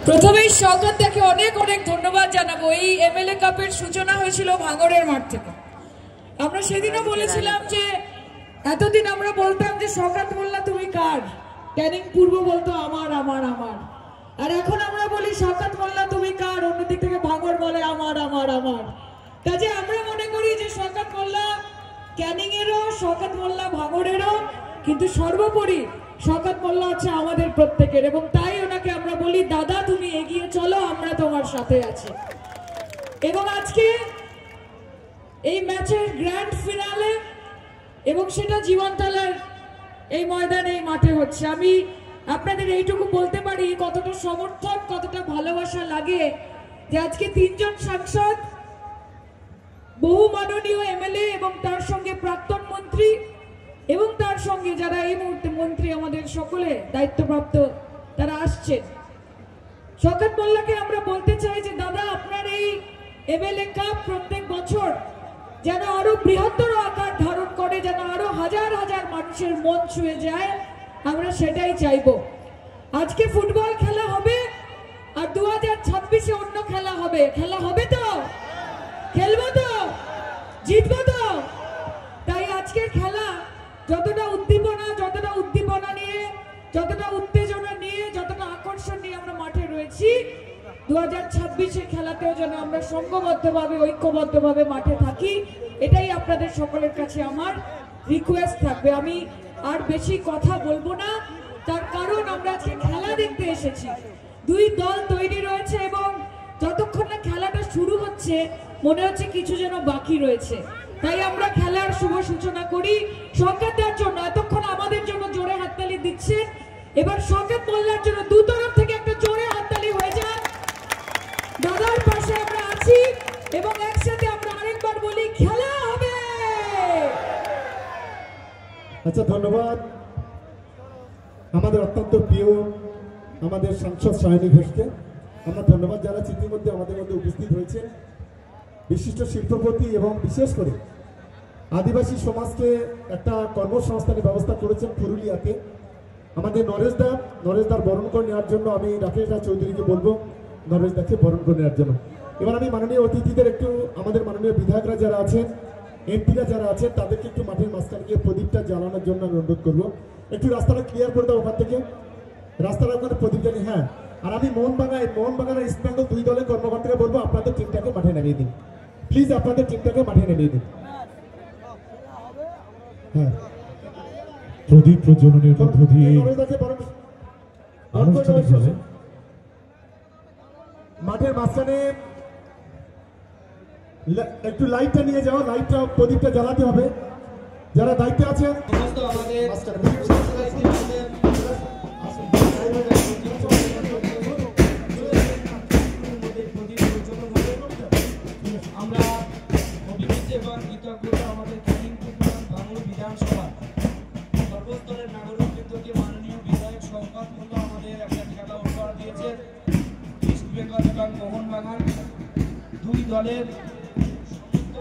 প্রথমেই শওকতদাকে অনেক অনেক ধন্যবাদ জানাবো। এই এমএলএ কাপের সূচনা হয়েছিল ভাঙড়ের মাঠ থেকে। আমরা সেদিনও বলেছিলাম যে এতদিন আমরা বলতাম যে শওকত মোল্লা তুমি কার, ক্যানিং পূর্ব বলতো আমার আমার আমার, আর এখন আমরা বলি শওকত মোল্লা তুমি কার, অন্যদিক থেকে ভাঙড় বলে আমার আমার আমার। কাজে আমরা মনে করি যে শওকত মোল্লা ক্যানিং এরও, শওকত মোল্লা ভাঙড়েরও, কিন্তু সর্বোপরি শওকত মোল্লা হচ্ছে আমাদের প্রত্যেকের, এবং তাই ওনাকে আমরা বলি দাদা তুমি এগিয়ে চলো, আমরা তোমার সাথে আছি। এবং আজকে এই ম্যাচের গ্র্যান্ড ফিনালে, এবং সেটা জীবনতলার এই ময়দানে, এই মাঠে হচ্ছে। আমি আপনাদের এইটুকু বলতে পারি কতটা সমর্থন, কতটা ভালোবাসা লাগে যে আজকে তিনজন সাংসদ, বহু মাননীয় এমএলএ এবং তার সঙ্গে প্রাক্তন মন্ত্রী এবং তার সঙ্গে যারা এই মুহূর্তে মন্ত্রী আমাদের সকলে দায়িত্বপ্রাপ্ত, তারা আসছেন। শওকত মোল্লাকে আমরা বলতে চাই যে দাদা আপনার এই এমএলএ কাপ প্রত্যেক বছর যেন আরো বৃহত্তর আকার ধারণ করে, যেন আরো হাজার হাজার মানুষের মন ছুঁয়ে যায়, আমরা সেটাই চাইবো। আজকে ফুটবল খেলা হবে আর 2026-এ অন্য খেলা হবে। খেলা হবে তো, খেলবো তো, জিতবো তো। তাই আজকের খেলা যতটা উদ্দীপনা নিয়ে, যতটা উত্তেজনা নিয়ে, যতটা আকর্ষণ নিয়ে আমরা মাঠে রয়েছি, 2026-এর খেলাতেও যেন আমরা সংঘবদ্ধভাবে, ঐক্যবদ্ধভাবে মাঠে থাকি, এটাই আপনাদের সকলের কাছে আমার রিকোয়েস্ট থাকবে। আমি আর বেশি কথা বলবো না, তার কারণ আমরা আজকে খেলা দেখতে এসেছি। দুই দল তৈরি রয়েছে এবং যতক্ষণ না খেলাটা শুরু হচ্ছে মনে হচ্ছে কিছু যেন বাকি রয়েছে। তাই আমরা খেলার শুভ সূচনা করি। শওকতদার জন্য এতক্ষণ আমাদের জন্য জোরে হাততালি দিচ্ছেন, এবার শওকত মোল্লার জন্য দু তরফ থেকে একটা জোরে হাততালি হয়ে যাক। দাদার পাশে আমরা আছি এবং একসাথে আমরা আরেকবার বলি খেলা হবে। আচ্ছা, ধন্যবাদ আমাদের অত্যন্ত প্রিয় আমাদের সাংসদ সায়নী ঘোষকে। আমরা ধন্যবাদ জানাচ্ছি ইতিমধ্যে আমাদের মধ্যে উপস্থিত হয়েছে বিশিষ্ট শিল্পপতি এবং বিশেষ করে আদিবাসী সমাজকে একটা কর্মসংস্থানের ব্যবস্থা করেছেন পুরুলিয়াতে আমাদের নরেশদার বরণ করে নেওয়ার জন্য আমি রাকেশ রায় চৌধুরীকে বলবো নরেশদাকে বরণ করে নেওয়ার জন্য। এবার আমি মাননীয় অতিথিদের একটু, আমাদের মাননীয় বিধায়করা যারা আছেন, এমপিরা যারা আছেন, তাদেরকে একটু মাঠের মাঝখানে গিয়ে প্রদীপটা জ্বালানোর জন্য আমি অনুরোধ করবো। একটু রাস্তাটা ক্লিয়ার করে দাও ওখান থেকে, রাস্তার ওখানে প্রদীপ জ্বালিয়ে। হ্যাঁ, আর আমি মোহনবাগান ইস্ট বেঙ্গল দুই দলের কর্মকর্তাকে বলবো আপনাদের টিমটাকে মাঠে নামিয়ে দিন, প্লিজ আপনাদের টিমটাকে মাঠে নামিয়ে দিন। হ্যাঁ, প্রদীপ প্রজ্বলনের মধ্য দিয়ে আনুষ্ঠানিকভাবে মাঠের মাঝখানে একটু লাইটটা নিয়ে যাও, লাইটটা প্রদীপটা জ্বালাতে হবে। যারা দায়িত্বে আছেন মোহনবাগান দুই দলের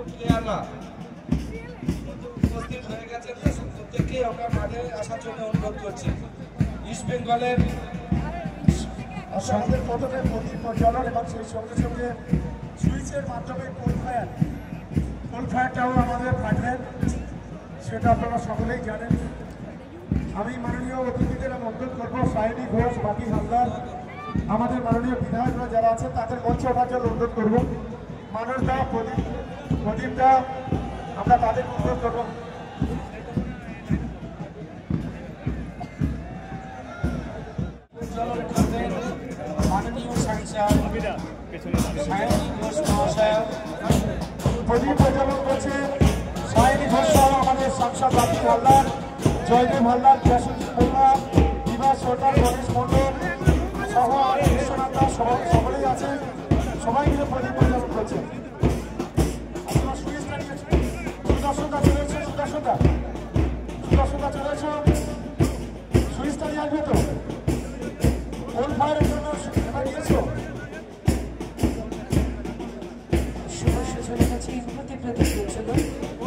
প্লেয়াররা উপস্থিত হয়ে গেছেন, প্রত্যেককেই আমরা মাঠে আসার জন্য অনুরোধ করছি। ইস্ট বেঙ্গলের সঙ্গে প্রথমে প্রদীপ প্রজ্বলন এবং সেই সঙ্গে সঙ্গে সুইচের মাধ্যমে কোল ফায়ারটাও আমাদের থাকবেন, সেটা আপনারা সকলেই জানেন। আমি মাননীয় অতিথিদের অনুরোধ করবো সায়নী ঘোষ, বাকি হালদার, আমাদের মাননীয় বিধায়করা যারা আছেন তাদের মঞ্চে ওঠার জন্য অনুরোধ করবো। মানুষদা, প্রদীপদা, আমরা তাদের অনুরোধ করবো। মাননীয় সাংসদ সায়নী ঘোষ মহাশয় প্রদীপ প্রজ্বলন করছে সায়নী ঘোষ সহ আমাদের সাংসদ বাকি হালদার, জয়দেব হালদার, গ্যাসুদ্দিন মোল্লা, বিভাস সরকার, গণেশ মন্ডল সহ বিশ্বনাথ দাস সকলেই আছেন, সবাই মিলে প্রদীপ প্রজ্বলন করছে। সুদর্শনদা চলেছে, সুদর্শনদা চলেছে, সুইচটা নিয়ে আসবে তো কোল ফায়ারের জন্য এবার নিয়েছো।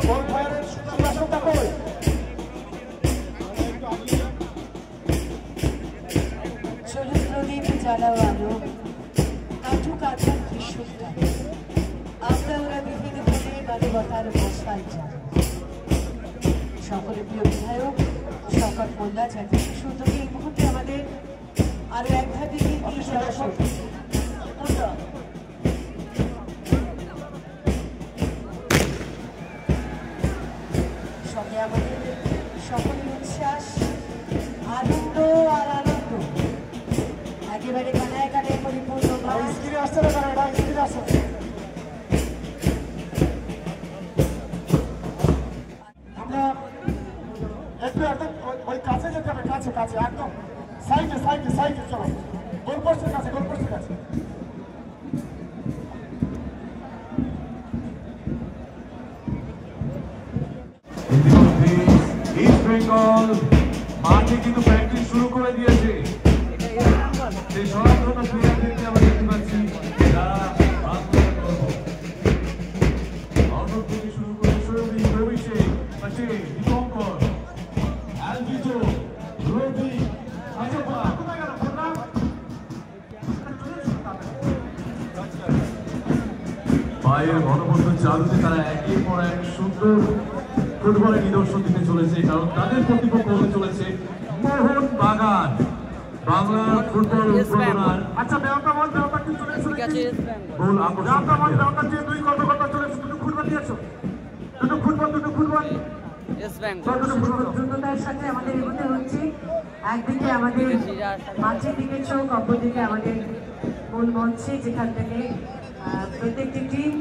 কোল ফায়ারের সুদর্শনদা কই? প্রদীপ জ্বালাও আলো। হাঁটু কাঁচার দৃশ্যটা আমরা ওরা বিভেদ করে মানবতার বস্তায় যায়। সকলের প্রিয় বিধায়ক শওকত মোল্লা জাতীয় শিশু উদ্যোগে এই মুহূর্তে আমাদের আরো এক ধাপে সঙ্গে আমাদের সকলের উচ্ছ্বাস, আনন্দ আর আনন্দ একেবারে কানায় কানায় পরিপূর্ণ। আসছে না কারণ এটা আসছে আমরা একটু একদম ওই কাছে যেতে হবে, কাছে কাছে একদম সাইডে সাইডে সাইডে চলো, গোলপোস্টের কাছে, গোলপোস্টের কাছে। ইস্ট বেঙ্গল মাঠে কিন্তু প্র্যাকটিস শুরু করে দিয়েছে। সেই সনাতন প্লেয়ারদেরকে আমরা দেখতে পাচ্ছি যারা অর্ণব থেকে শুরু করে সৌরভী, অভিষেক, পাশে দীপঙ্কর, অ্যালভিটো, রবি, আজবা, পায়ের ঘনবদ্ধ জাদুতে তারা একের পর এক সুন্দর ফুটবলের নিদর্শন দিতে চলেছে, কারণ তাদের প্রতিপক্ষ হতে চলেছে মোহনবাগান। বাংলা ফুটবল উদ্বোধনার আচ্ছা বেওতা বল, বেওতা কি চলে এসেছে? গোল আকর্ষণ বেওতা বল, বেওতা যে দুই কত চলে এসেছে, দুটো ফুটবল দিয়েছো, দুটো ফুটবল দ্রুততার সাথে আমাদের এগোতে হচ্ছে। একদিকে আমাদের মাঠের দিকে চোখ, অপরদিকে আমাদের মূল মঞ্চে, যেখান থেকে প্রত্যেকটি টিম